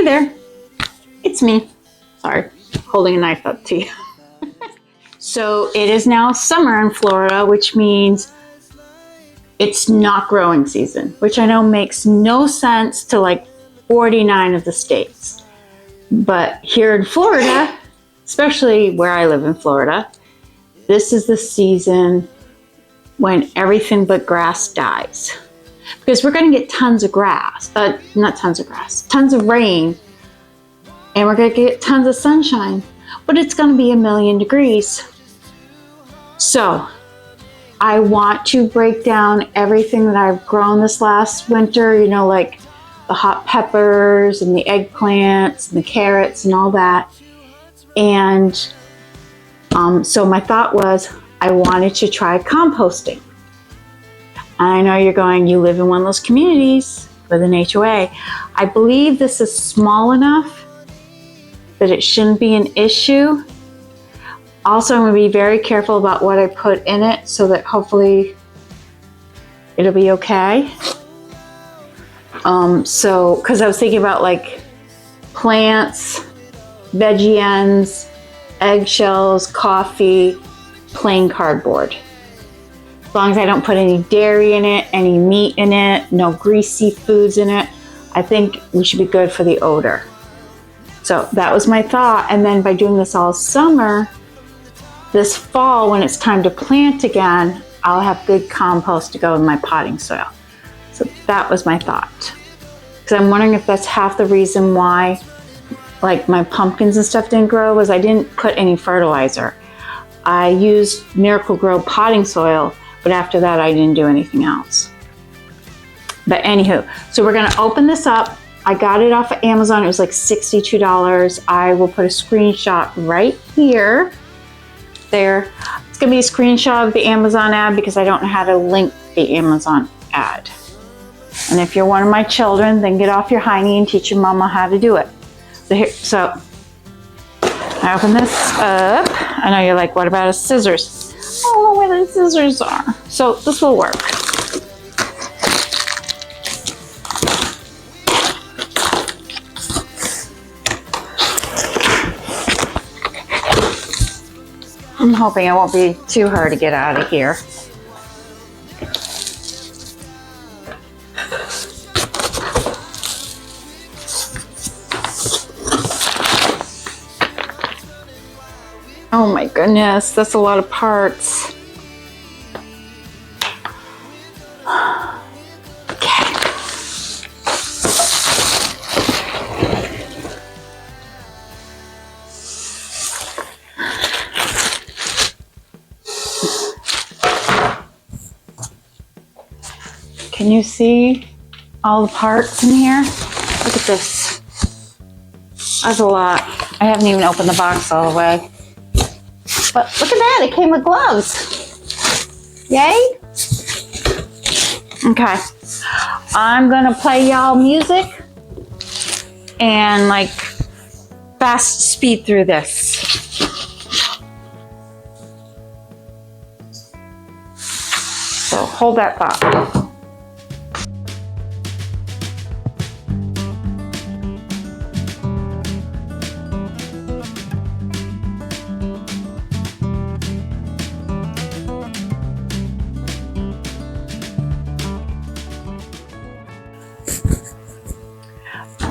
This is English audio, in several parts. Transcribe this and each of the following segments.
Hey there, it's me. Sorry, holding a knife up to you. So it is now summer in Florida, which means it's not growing season, which I know makes no sense to like 49 of the states. But here in Florida, especially where I live in Florida, this is the season when everything but grass dies. Because we're going to get tons of grass, not tons of grass, tons of rain, and we're going to get tons of sunshine, but it's going to be 1,000,000 degrees. So I want to break down everything that I've grown this last winter, you know, like the hot peppers and the eggplants and the carrots and all that. And so my thought was I wanted to try composting. I know you're going, you live in one of those communities with an HOA. I believe this is small enough that it shouldn't be an issue. Also, I'm going to be very careful about what I put in it so that hopefully it'll be okay. Because I was thinking about like plants, veggie ends, eggshells, coffee, plain cardboard. As long as I don't put any dairy in it, any meat in it, no greasy foods in it, I think we should be good for the odor. So that was my thought. And then by doing this all summer, this fall, when it's time to plant again, I'll have good compost to go in my potting soil. So that was my thought. Because I'm wondering if that's half the reason why like my pumpkins and stuff didn't grow, was I didn't put any fertilizer. I used Miracle-Gro potting soil, but after that I didn't do anything else. But anywho, so we're gonna open this up. I got it off of Amazon. It was like $62. I will put a screenshot right here. There. It's gonna be a screenshot of the Amazon ad because I don't know how to link the Amazon ad. And if you're one of my children, then get off your hiney and teach your mama how to do it. So I open this up. I know you're like, what about a scissors? I don't know where the scissors are. So this will work. I'm hoping it won't be too hard to get out of here. Oh my goodness, that's a lot of parts. Okay. Can you see all the parts in here? Look at this. That's a lot. I haven't even opened the box all the way. But look at that, it came with gloves. Yay. Okay. I'm gonna play y'all music and like fast speed through this. So hold that thought.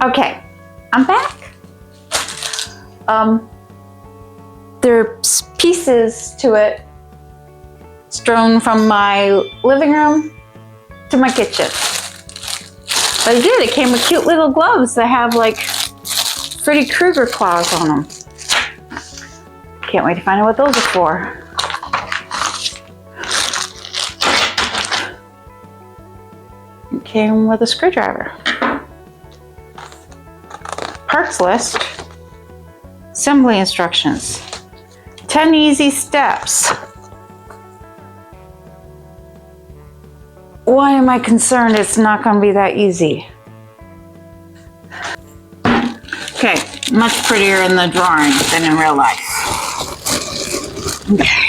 Okay, I'm back. There's pieces to it strewn from my living room to my kitchen. But it came with cute little gloves that have like Freddy Krueger claws on them. Can't wait to find out what those are for. It came with a screwdriver. Parts list, assembly instructions, 10 easy steps. Why am I concerned it's not going to be that easy? Okay, much prettier in the drawing than in real life. Okay.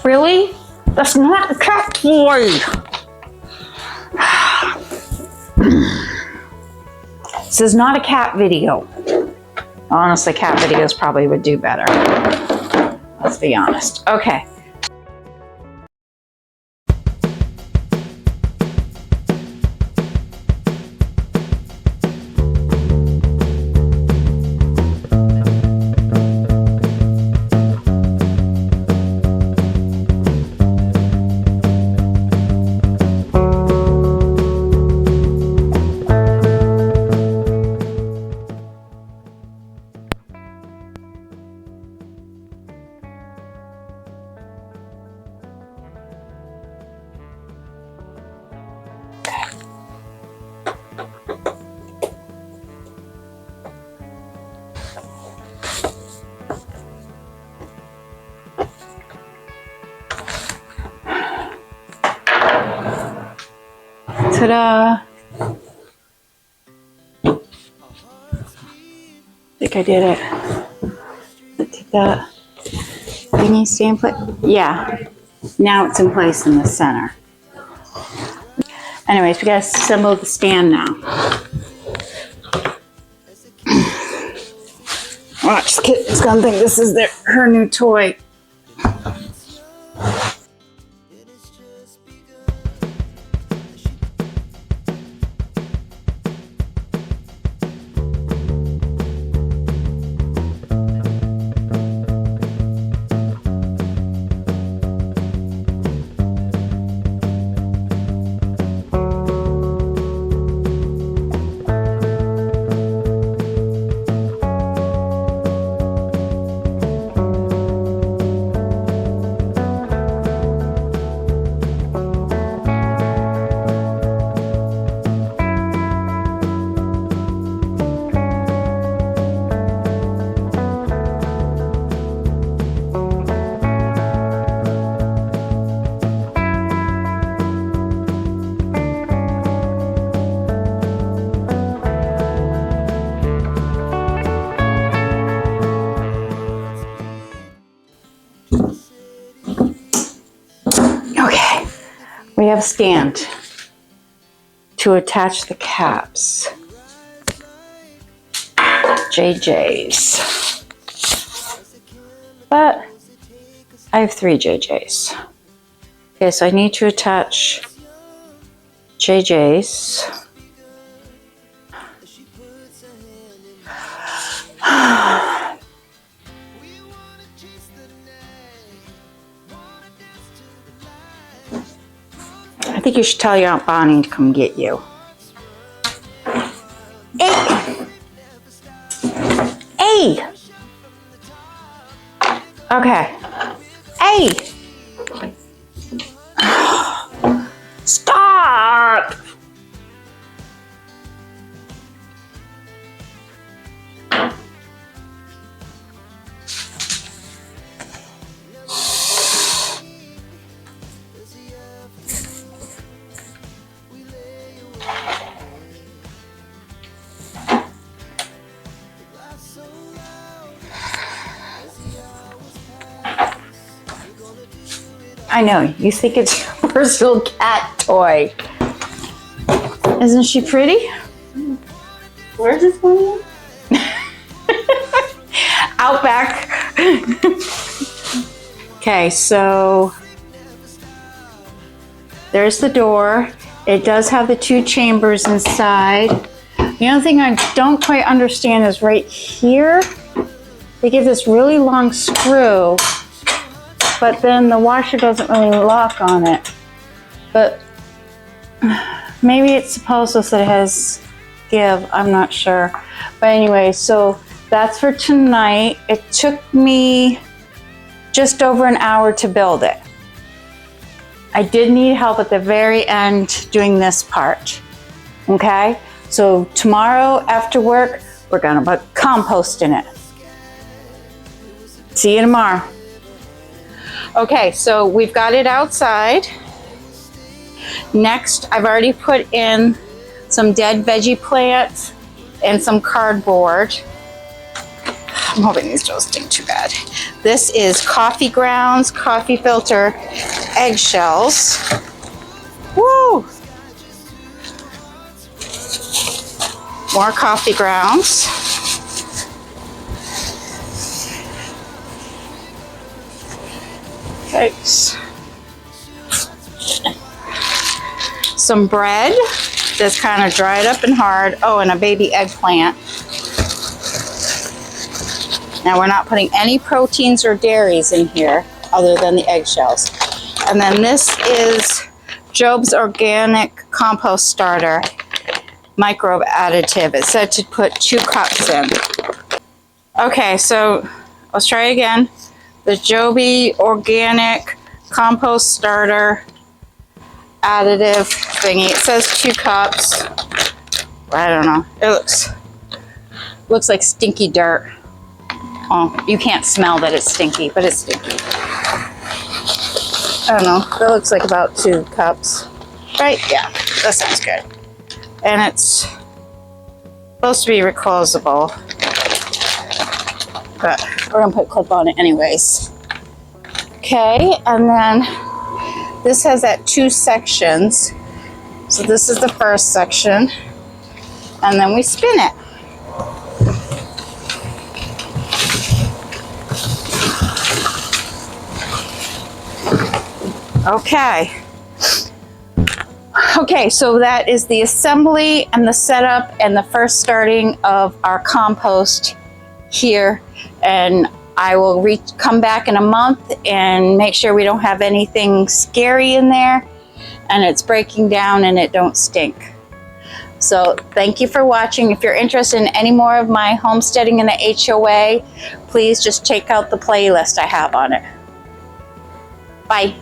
Really? That's not a cat toy. This is not a cat video. Honestly, cat videos probably would do better. Let's be honest. Okay. Ta-da! I think I did it. Take that. You need to stay in place? Yeah. Now it's in place in the center. Anyways, we gotta assemble the stand now. Watch, this kid is gonna think this is her new toy. We have a stand to attach the caps. JJ's. But I have 3 JJ's. Okay, so I need to attach JJ's. I think you should tell your Aunt Bonnie to come get you. Hey! Hey! Okay. Hey! Stop! I know, you think it's your personal cat toy. Isn't she pretty? Where's this one? Out back. Okay, so there's the door. It does have the 2 chambers inside. The only thing I don't quite understand is right here, they give this really long screw, but then the washer doesn't really lock on it. But maybe it's supposed to that it has give, I'm not sure. But anyway, so that's for tonight. It took me just over an hour to build it. I did need help at the very end doing this part. Okay, so tomorrow after work, we're gonna put compost in it. See you tomorrow. Okay, so we've got it outside. Next, I've already put in some dead veggie plants and some cardboard. I'm hoping these don't stink too bad. This is coffee grounds, coffee filter, eggshells. Woo! More coffee grounds. Thanks. Some bread that's kind of dried up and hard. Oh, and a baby eggplant. Now we're not putting any proteins or dairies in here other than the eggshells. And then this is Job's Organic Compost Starter microbe additive. It said to put 2 cups in. Okay, so let's try again. The Joby Organic Compost Starter additive thingy. It says 2 cups. I don't know. It looks like stinky dirt. Oh, you can't smell that it's stinky, but it's stinky. I don't know. That looks like about 2 cups. Right? Yeah, that sounds good. And it's supposed to be reclosable. But we're going to put a clip on it anyways. Okay, and then this has that 2 sections. So this is the first section. And then we spin it. Okay, so that is the assembly and the setup and the first starting of our compost here. And I will come back in a month and make sure we don't have anything scary in there and it's breaking down and it don't stink. So thank you for watching. If you're interested in any more of my homesteading in the HOA, please just check out the playlist I have on it. Bye.